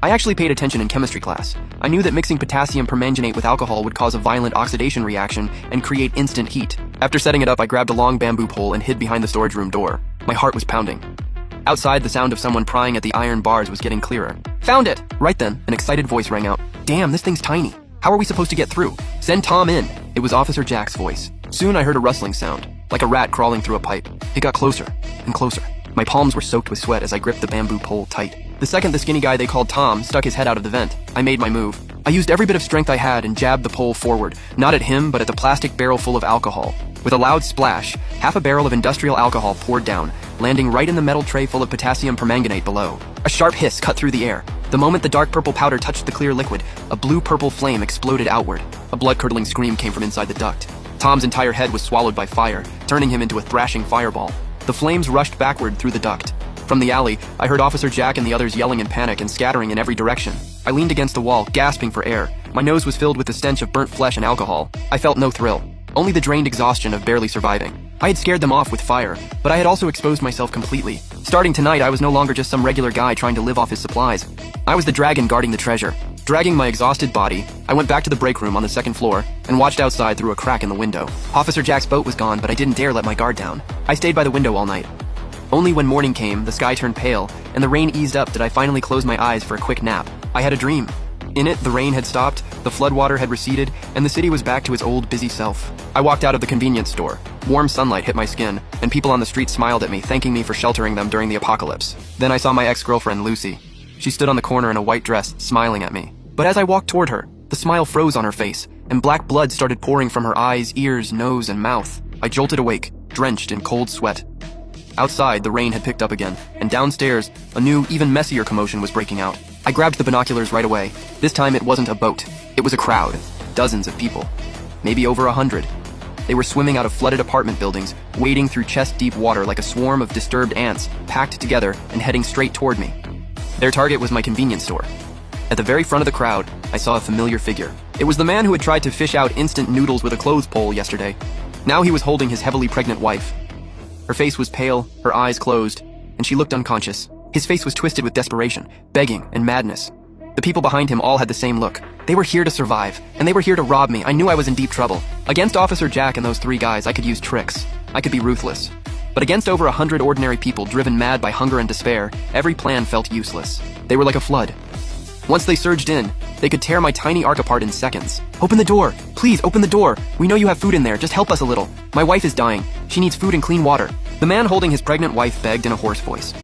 I actually paid attention in chemistry class. I knew that mixing potassium permanganate with alcohol would cause a violent oxidation reaction and create instant heat. After setting it up, I grabbed a long bamboo pole and hid behind the storage room door. My heart was pounding. Outside, the sound of someone prying at the iron bars was getting clearer. Found it! Right then, an excited voice rang out. Damn, this thing's tiny. How are we supposed to get through? Send Tom in. It was Officer Jack's voice. Soon I heard a rustling sound, like a rat crawling through a pipe. It got closer and closer. My palms were soaked with sweat as I gripped the bamboo pole tight. The second the skinny guy they called Tom stuck his head out of the vent, I made my move. I used every bit of strength I had and jabbed the pole forward, not at him, but at the plastic barrel full of alcohol. With a loud splash, half a barrel of industrial alcohol poured down, landing right in the metal tray full of potassium permanganate below. A sharp hiss cut through the air. The moment the dark purple powder touched the clear liquid, a blue-purple flame exploded outward. A blood-curdling scream came from inside the duct. Tom's entire head was swallowed by fire, turning him into a thrashing fireball. The flames rushed backward through the duct. From the alley, I heard Officer Jack and the others yelling in panic and scattering in every direction. I leaned against the wall, gasping for air. My nose was filled with the stench of burnt flesh and alcohol. I felt no thrill, only the drained exhaustion of barely surviving. I had scared them off with fire, but I had also exposed myself completely. Starting tonight, I was no longer just some regular guy trying to live off his supplies. I was the dragon guarding the treasure. Dragging my exhausted body, I went back to the break room on the second floor and watched outside through a crack in the window. Officer Jack's boat was gone, but I didn't dare let my guard down. I stayed by the window all night. Only when morning came, the sky turned pale, and the rain eased up did I finally close my eyes for a quick nap. I had a dream. In it, the rain had stopped, the floodwater had receded, and the city was back to its old busy self. I walked out of the convenience store. Warm sunlight hit my skin, and people on the street smiled at me, thanking me for sheltering them during the apocalypse. Then I saw my ex-girlfriend, Lucy. She stood on the corner in a white dress, smiling at me. But as I walked toward her, the smile froze on her face, and black blood started pouring from her eyes, ears, nose, and mouth. I jolted awake, drenched in cold sweat. Outside, the rain had picked up again, and downstairs, a new, even messier commotion was breaking out. I grabbed the binoculars right away. This time it wasn't a boat. It was a crowd. Dozens of people. Maybe over 100. They were swimming out of flooded apartment buildings, wading through chest-deep water like a swarm of disturbed ants, packed together and heading straight toward me. Their target was my convenience store. At the very front of the crowd, I saw a familiar figure. It was the man who had tried to fish out instant noodles with a clothes pole yesterday. Now he was holding his heavily pregnant wife. Her face was pale, her eyes closed, and she looked unconscious. His face was twisted with desperation, begging, and madness. The people behind him all had the same look. They were here to survive, and they were here to rob me. I knew I was in deep trouble. Against Officer Jack and those 3 guys, I could use tricks. I could be ruthless. But against over 100 ordinary people driven mad by hunger and despair, every plan felt useless. They were like a flood. Once they surged in, they could tear my tiny ark apart in seconds. Open the door! Please, open the door! We know you have food in there, just help us a little. My wife is dying. She needs food and clean water. The man holding his pregnant wife begged in a hoarse voice.